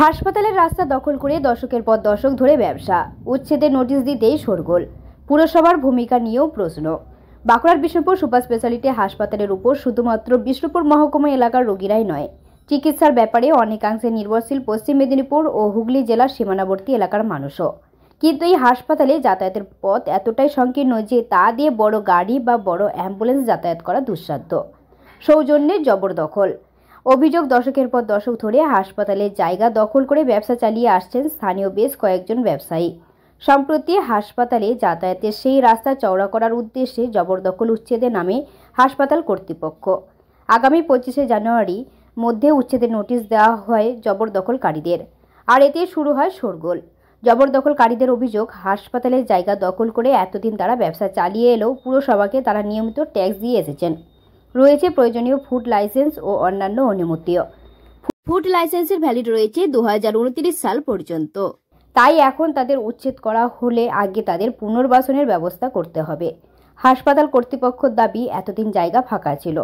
হাসপাতালের রাস্তা দখল করে দশকের পর দশক ধরে ব্যবসা, উচ্ছেদের নোটিশ দিতেই শোরগোল। পুরসভার ভূমিকা নিয়েও প্রশ্ন। বাঁকুড়ার বিষ্ণুপুর সুপার স্পেশালিটি হাসপাতালের উপর শুধুমাত্র বিষ্ণুপুর মহকুমা এলাকার রোগীরাই নয়, চিকিৎসার ব্যাপারে অনেকাংশে নির্ভরশীল পশ্চিম মেদিনীপুর ও হুগলি জেলার সীমানাবর্তী এলাকার মানুষও। কিন্তু এই হাসপাতালে যাতায়াতের পথ এতটাই সংকীর্ণ যে তা দিয়ে বড় গাড়ি বা বড় অ্যাম্বুলেন্স যাতায়াত করা দুঃসাধ্য। সৌজন্যে জবরদখল। অভিযোগ, দশকের পর দশক ধরে হাসপাতালের জায়গা দখল করে ব্যবসা চালিয়ে আসছেন স্থানীয় বেশ কয়েকজন ব্যবসায়ী। সম্প্রতি হাসপাতালে যাতায়াতের সেই রাস্তা চওড়া করার উদ্দেশ্যে জবরদখল উচ্ছেদে নামে হাসপাতাল কর্তৃপক্ষ। আগামী 25শে জানুয়ারি মধ্যে উচ্ছেদের নোটিশ দেওয়া হয় জবরদখলকারীদের, আর এতে শুরু হয় শোরগোল। জবরদখলকারীদের অভিযোগ, হাসপাতালের জায়গা দখল করে এতদিন তারা ব্যবসা চালিয়ে এলেও পুরসভাকে তারা নিয়মিত ট্যাক্স দিয়ে এসেছেন। রয়েছে প্রয়োজনীয় ফুড লাইসেন্স ও অন্যান্য অনুমতিও। ফুড লাইসেন্সের ভ্যালিড রয়েছে 2029 সাল পর্যন্ত। তাই এখন তাদের উচ্ছেদ করা হলে আগে তাদের পুনর্বাসনের ব্যবস্থা করতে হবে। হাসপাতাল কর্তৃপক্ষের দাবি, এতদিন জায়গা ফাঁকা ছিল,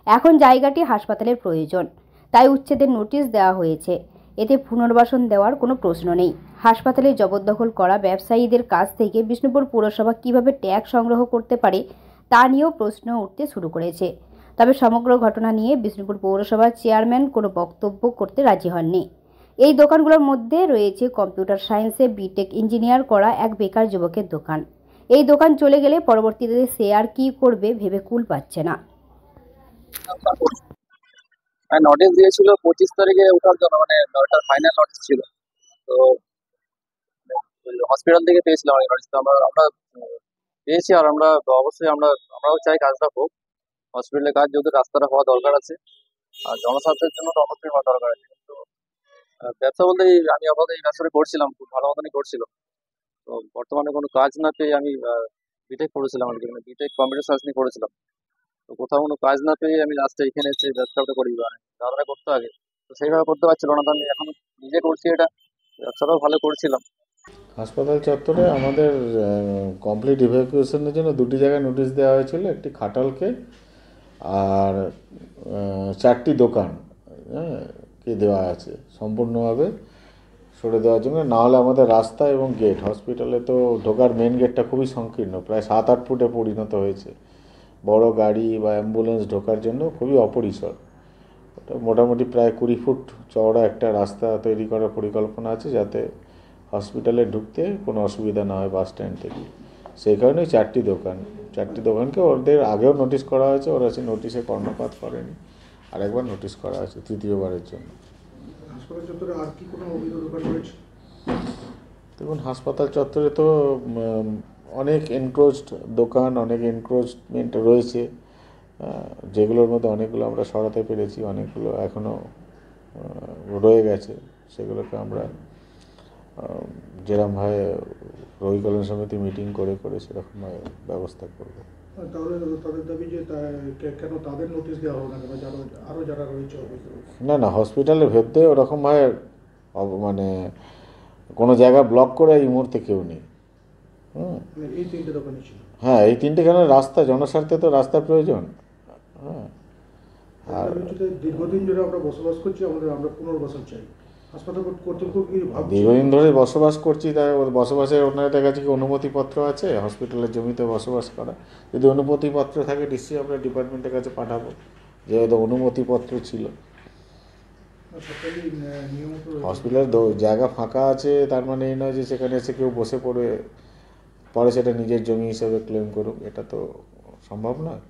এখন জায়গাটি হাসপাতালের প্রয়োজন, তাই উচ্ছেদের নোটিশ দেওয়া হয়েছে। এতে পুনর্বাসন দেওয়ার কোনো প্রশ্ন নেই। হাসপাতালে জবরদখল করা ব্যবসায়ীদের কাছ থেকে বিষ্ণুপুর পৌরসভা কিভাবে ট্যাক্স সংগ্রহ করতে পারে তা নিয়েও প্রশ্ন উঠতে শুরু করেছে। তবে সমগ্র ঘটনা নিয়ে বিষ্ণুপুর পৌরসভার চেয়ারম্যান কোনো বক্তব্য করতে রাজি হননি। এই দোকানগুলোর মধ্যে রয়েছে কম্পিউটার সায়েন্সে বিটেক ইঞ্জিনিয়ার করা এক বেকার যুবকের দোকান। এই দোকান চলে গেলে পরবর্তীতে সে আর কি করবে ভেবে কুল পাচ্ছে না। নোটিশ দিয়েছিল 25 তারিখে ওঠার জন্য, মানে ওটার ফাইনাল নোটিশ ছিল। তো হসপিটাল থেকে পেয়েছিলাম নোটিশ, তো আমরা পেয়েছি। আর অবশ্যই আমরাও চাই কাজটা হোক। হসপিটালের কাজ যেহেতু রাস্তাটা হওয়া দরকার আছে, আর জনস্বাস্থ্যের জন্য তো অবশ্যই হওয়া দরকার আছে। কিন্তু ব্যবসা বলতে আমি আপাতত এই ব্যবসাটা করছিলাম, খুব ভালো মতনই করছিল। তো বর্তমানে কোনো কাজ না পেয়ে আমি বিটেক করেছিলাম, আর কি বিটেক কম্পিউটার সায়েন্স নিয়ে করেছিলাম। তো কোথাও কোনো কাজ না পেয়ে আমি লাস্টে এখানে এসে ব্যবসাটা করি, ধারণা করতে আগে তো সেইভাবে করতে পারছিল না। তো আমি এখন নিজে করছি, এটা ব্যবসাটাও ভালো করছিলাম। হাসপাতাল চত্বরে আমাদের কমপ্লিট ইভ্যাকুয়েশনের জন্য দুটি জায়গায় নোটিশ দেওয়া হয়েছিল, একটি খাটালকে আর 4টি দোকান কে দেওয়া আছে সম্পূর্ণভাবে সরে দেওয়ার জন্য। না হলে আমাদের রাস্তা এবং গেট, হসপিটালে তো ঢোকার মেন গেটটা খুবই সংকীর্ণ, প্রায় 7-8 ফুটে পরিণত হয়েছে। বড় গাড়ি বা অ্যাম্বুলেন্স ঢোকার জন্য খুবই অপরিসর। ওটা মোটামুটি প্রায় 20 ফুট চওড়া একটা রাস্তা তৈরি করার পরিকল্পনা আছে, যাতে হসপিটালে ঢুকতে কোনো অসুবিধা না হয় বাস স্ট্যান্ড থেকে। সেই কারণেই 4টি দোকানকে ওদের আগেও নোটিশ করা হয়েছে, ওরা সেই নোটিশে কর্ণপাত করেনি। আরেকবার নোটিশ করা হয়েছে তৃতীয়বারের জন্য। দেখুন, হাসপাতাল চত্বরে তো অনেক এনক্রোচড দোকান, অনেক এনক্রোচমেন্ট রয়েছে, যেগুলোর মধ্যে অনেকগুলো আমরা সরাতে পেরেছি, অনেকগুলো এখনও রয়ে গেছে। সেগুলোকে আমরা যেরকমভাবে রোগী কল্যাণ সমিতি মিটিং করে সেরকমভাবে ব্যবস্থা করব। না, হসপিটালের ভেতরে ওরকমভাবে মানে কোনো জায়গা ব্লক করে এই মুহূর্তে কেউ নেই। হ্যাঁ, এই 3টে কেন রাস্তা, জনস্বার্থে তো রাস্তার প্রয়োজন। হ্যাঁ, আর দীর্ঘদিন ধরে আমরা বসবাস করছি, আমরা পুনর্বাসন চাই। দীর্ঘদিন ধরে বসবাস করছি, তাই বসবাসের ওনাদের কাছে কি অনুমতিপত্র আছে হসপিটালের জমিতে বসবাস করা? যদি অনুমতিপত্র থাকে নিশ্চয়ই আমরা ডিপার্টমেন্টের কাছে পাঠাবো, যেহেতু অনুমতিপত্র ছিল। হসপিটালের জায়গা ফাঁকা আছে তার মানে এই নয় যে সেখানে এসে কেউ বসে পড়ে পরে সেটা নিজের জমি হিসেবে ক্লেম করুক, এটা তো সম্ভব নয়।